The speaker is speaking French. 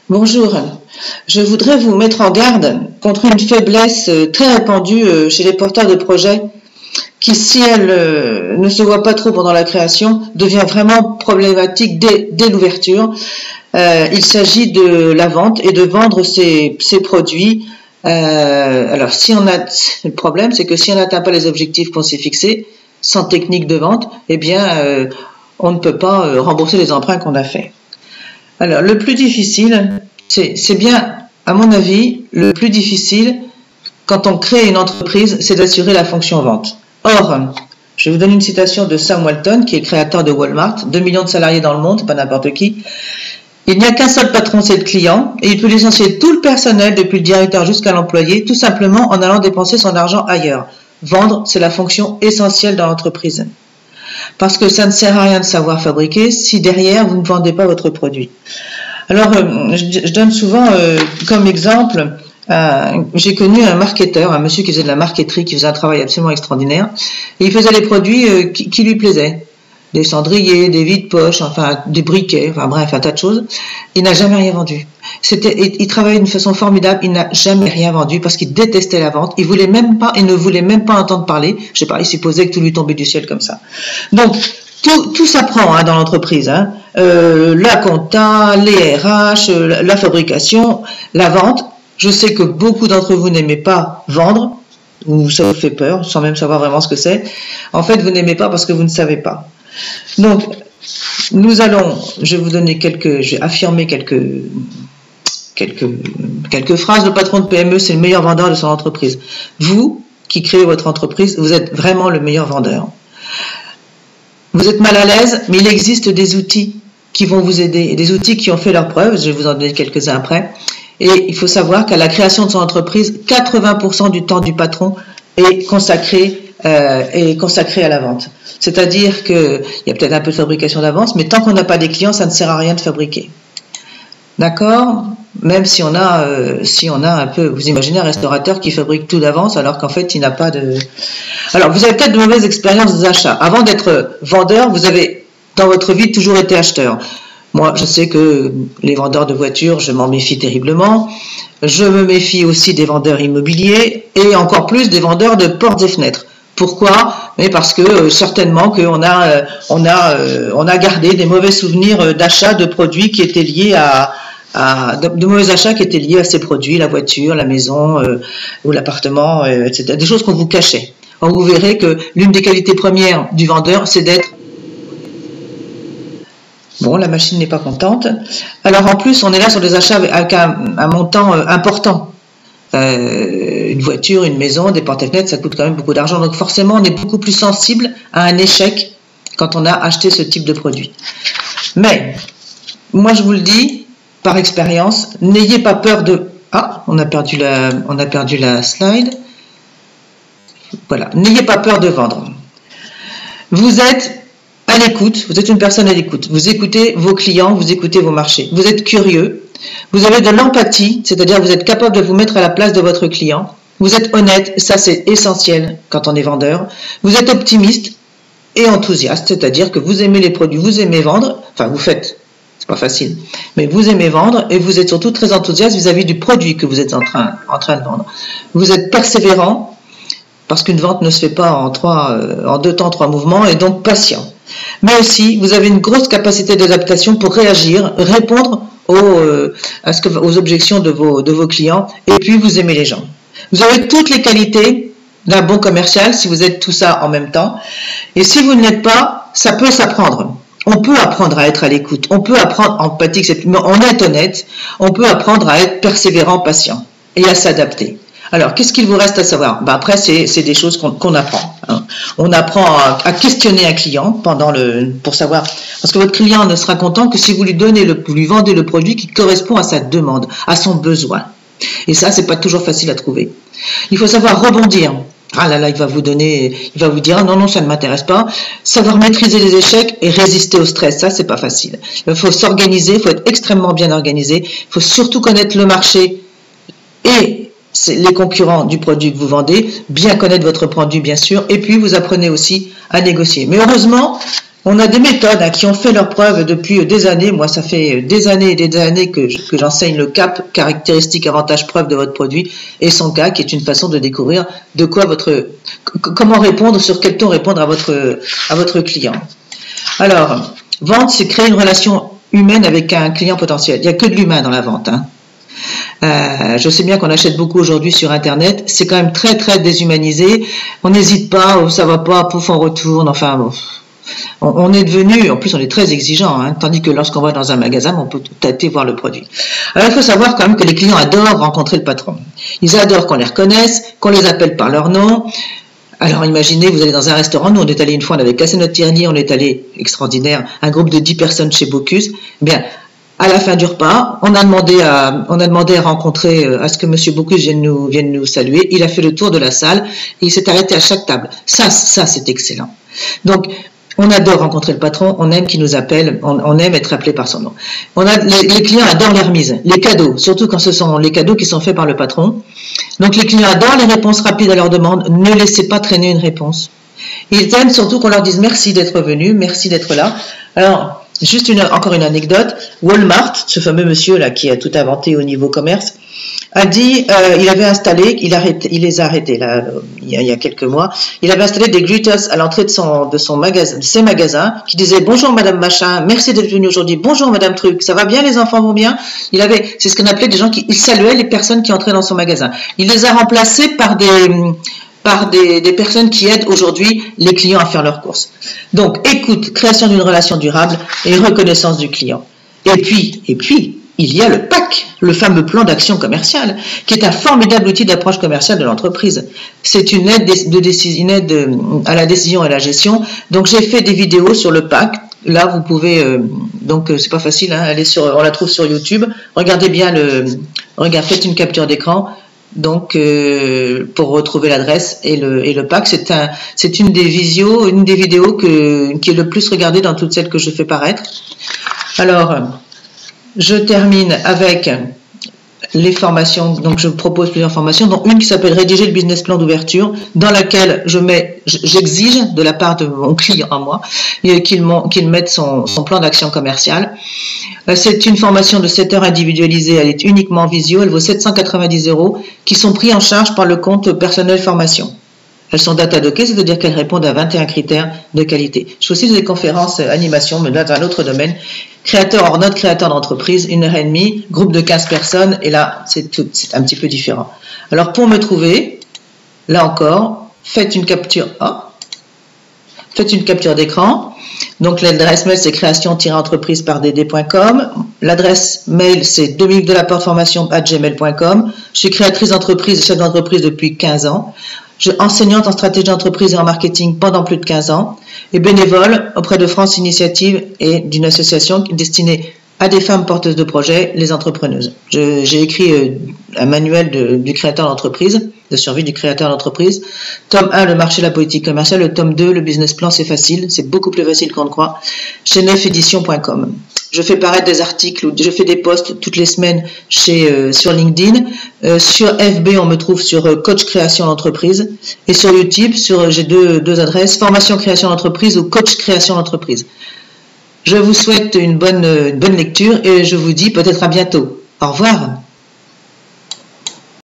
Bonjour, je voudrais vous mettre en garde contre une faiblesse très répandue chez les porteurs de projets qui, si elle ne se voit pas trop pendant la création, devient vraiment problématique dès l'ouverture. Il s'agit de la vente et de vendre ces produits. Alors, le problème, c'est que si on n'atteint pas les objectifs qu'on s'est fixés, sans technique de vente, eh bien, on ne peut pas rembourser les emprunts qu'on a faits. Alors, le plus difficile, c'est bien, à mon avis, le plus difficile quand on crée une entreprise, c'est d'assurer la fonction vente. Or, je vais vous donner une citation de Sam Walton, qui est le créateur de Walmart, 2 millions de salariés dans le monde, pas n'importe qui. Il n'y a qu'un seul patron, c'est le client, et il peut licencier tout le personnel, depuis le directeur jusqu'à l'employé, tout simplement en allant dépenser son argent ailleurs. Vendre, c'est la fonction essentielle dans l'entreprise. Parce que ça ne sert à rien de savoir fabriquer si derrière vous ne vendez pas votre produit. Alors, je donne souvent comme exemple, j'ai connu un marketeur, un monsieur qui faisait de la marqueterie, qui faisait un travail absolument extraordinaire, et il faisait des produits qui lui plaisaient. Des cendriers, des vides-poches, enfin des briquets, enfin bref, un tas de choses. Il n'a jamais rien vendu. Il travaillait d'une façon formidable, il n'a jamais rien vendu parce qu'il détestait la vente. Il ne voulait même pas entendre parler. Je sais pas, il supposait que tout lui tombait du ciel comme ça. Donc, tout s'apprend dans l'entreprise. La compta, les RH, la fabrication, la vente. Je sais que beaucoup d'entre vous n'aimez pas vendre, ou ça vous fait peur, sans même savoir vraiment ce que c'est. En fait, vous n'aimez pas parce que vous ne savez pas. Donc, je vais affirmer quelques phrases. Le patron de PME, c'est le meilleur vendeur de son entreprise. Vous, qui créez votre entreprise, vous êtes vraiment le meilleur vendeur. Vous êtes mal à l'aise, mais il existe des outils qui vont vous aider, et des outils qui ont fait leurs preuves. Je vais vous en donner quelques-uns après. Et il faut savoir qu'à la création de son entreprise, 80% du temps du patron est consacré à la vente. C'est-à-dire qu'il y a peut-être un peu de fabrication d'avance, mais tant qu'on n'a pas des clients, ça ne sert à rien de fabriquer. D'accord? Même si on a un peu, vous imaginez un restaurateur qui fabrique tout d'avance alors qu'en fait il n'a pas de... Alors vous avez peut-être de mauvaises expériences d'achat. Avant d'être vendeur, vous avez dans votre vie toujours été acheteur. Moi, je sais que les vendeurs de voitures, je m'en méfie terriblement. Je me méfie aussi des vendeurs immobiliers et encore plus des vendeurs de portes et fenêtres. Pourquoi? Mais parce que certainement qu'on a gardé des mauvais souvenirs d'achat de produits qui étaient liés de mauvais achats qui étaient liés à ces produits, la voiture, la maison ou l'appartement, etc. Des choses qu'on vous cachait. Or, vous verrez que l'une des qualités premières du vendeur, c'est d'être... Bon, la machine n'est pas contente. Alors en plus, on est là sur des achats avec un montant important. Une voiture, une maison, des portes et fenêtres, ça coûte quand même beaucoup d'argent. Donc forcément, on est beaucoup plus sensible à un échec quand on a acheté ce type de produit. Mais, moi je vous le dis, par expérience, n'ayez pas peur de... Ah, on a perdu la slide. Voilà, n'ayez pas peur de vendre. Vous êtes à l'écoute, vous êtes une personne à l'écoute. Vous écoutez vos clients, vous écoutez vos marchés. Vous êtes curieux. Vous avez de l'empathie, c'est-à-dire vous êtes capable de vous mettre à la place de votre client. Vous êtes honnête, ça c'est essentiel quand on est vendeur. Vous êtes optimiste et enthousiaste, c'est-à-dire que vous aimez les produits, vous aimez vendre, enfin vous faites, c'est pas facile, mais vous aimez vendre et vous êtes surtout très enthousiaste vis-à-vis du produit que vous êtes en train de vendre. Vous êtes persévérant, parce qu'une vente ne se fait pas en 2 temps, 3 mouvements, et donc patient. Mais aussi, vous avez une grosse capacité d'adaptation pour réagir, répondre aux objections de vos clients, et puis vous aimez les gens. Vous avez toutes les qualités d'un bon commercial si vous êtes tout ça en même temps. Et si vous ne l'êtes pas, ça peut s'apprendre. On peut apprendre à être à l'écoute, on peut apprendre empathique, on est honnête, on peut apprendre à être persévérant, patient et à s'adapter. Alors, qu'est-ce qu'il vous reste à savoir? Après, c'est des choses qu'on apprend. On apprend à questionner un client pour savoir, parce que votre client ne sera content que si vous lui vendez le produit qui correspond à sa demande, à son besoin. Et ça, c'est pas toujours facile à trouver. Il faut savoir rebondir. Ah là là, il va vous dire, ah non, ça ne m'intéresse pas. Savoir maîtriser les échecs et résister au stress, ça, c'est pas facile. Il faut s'organiser, il faut être extrêmement bien organisé. Il faut surtout connaître le marché et les concurrents du produit que vous vendez, bien connaître votre produit bien sûr, et puis vous apprenez aussi à négocier. Mais heureusement On a des méthodes qui ont fait leurs preuves depuis des années. Moi, ça fait des années et des années que j'enseigne le CAP, caractéristiques, avantages, preuves de votre produit, et son cas, qui est une façon de découvrir de quoi comment répondre, sur quel ton répondre à votre client. Alors, vente, c'est créer une relation humaine avec un client potentiel. Il n'y a que de l'humain dans la vente. Je sais bien qu'on achète beaucoup aujourd'hui sur Internet. C'est quand même très, très déshumanisé. On n'hésite pas, ça va pas, pouf, on retourne. Enfin, bon. On est devenu, en plus on est très exigeant, tandis que lorsqu'on va dans un magasin, on peut tâter voir le produit. Alors il faut savoir quand même que les clients adorent rencontrer le patron. Ils adorent qu'on les reconnaisse, qu'on les appelle par leur nom. Alors imaginez, vous allez dans un restaurant, nous on est allé une fois, on avait cassé notre tiernier, on est allé, extraordinaire, un groupe de 10 personnes chez Bocuse. Bien, à la fin du repas, on a demandé à rencontrer, à ce que Monsieur Bocuse vienne nous saluer. Il a fait le tour de la salle et il s'est arrêté à chaque table. Ça c'est excellent. Donc, on adore rencontrer le patron, on aime qu'il nous appelle, on aime être appelé par son nom. Les clients adorent les remises, les cadeaux, surtout quand ce sont les cadeaux qui sont faits par le patron. Donc les clients adorent les réponses rapides à leurs demandes, ne laissez pas traîner une réponse. Ils aiment surtout qu'on leur dise merci d'être venu, merci d'être là. Alors, juste encore une anecdote, Walmart, ce fameux monsieur là qui a tout inventé au niveau commerce, a dit, il avait installé, il les a arrêtés là, il y a quelques mois, il avait installé des greeters à l'entrée de son magasin, de ses magasins, qui disaient bonjour Madame Machin, merci d'être venue aujourd'hui, bonjour Madame Truc, ça va bien, les enfants vont bien. C'est ce qu'on appelait des gens il saluait les personnes qui entraient dans son magasin. Il les a remplacés par des personnes qui aident aujourd'hui les clients à faire leurs courses. Donc, écoute, création d'une relation durable et reconnaissance du client. Et puis, il y a le PAC, le fameux plan d'action commerciale, qui est un formidable outil d'approche commerciale de l'entreprise. C'est une aide à la décision et à la gestion. Donc, j'ai fait des vidéos sur le PAC. Là, vous pouvez, c'est pas facile, on la trouve sur YouTube. Regardez bien faites une capture d'écran. Donc, pour retrouver l'adresse et le PAC, c'est une des vidéos qui est le plus regardée dans toutes celles que je fais paraître. Alors, je termine avec les formations. Donc, je propose plusieurs formations, dont une qui s'appelle Rédiger le business plan d'ouverture, dans laquelle j'exige de la part de mon client à moi qu'il mette son plan d'action commerciale. C'est une formation de 7 heures individualisée, elle est uniquement visio, elle vaut 790 €, qui sont pris en charge par le compte personnel formation. Elles sont data-dockées, c'est-à-dire qu'elles répondent à 21 critères de qualité. Je fais aussi des conférences, animations, mais dans un autre domaine. Créateur hors note, créateur d'entreprise, 1h30, groupe de 15 personnes, et là, c'est un petit peu différent. Alors, pour me trouver, là encore, faites une capture d'écran. Donc, l'adresse mail, c'est création-entreprise-par-dd.com. L'adresse mail, c'est dominique-delaporte-formation@gmail.com. Je suis créatrice d'entreprise et chef d'entreprise depuis 15 ans. Enseignante en stratégie d'entreprise et en marketing pendant plus de 15 ans et bénévole auprès de France Initiative et d'une association destinée à des femmes porteuses de projets, les entrepreneuses. J'ai écrit un manuel du créateur d'entreprise, de survie du créateur d'entreprise. Tome 1, le marché, la politique commerciale. Le tome 2, le business plan, c'est facile. C'est beaucoup plus facile qu'on ne croit. Chez neufédition.com. Je fais paraître des articles, je fais des posts toutes les semaines sur LinkedIn. Sur FB, on me trouve sur Coach Création d'entreprise. Et sur YouTube, j'ai deux adresses, Formation Création d'entreprise ou Coach Création d'entreprise. Je vous souhaite une bonne lecture et je vous dis peut-être à bientôt. Au revoir.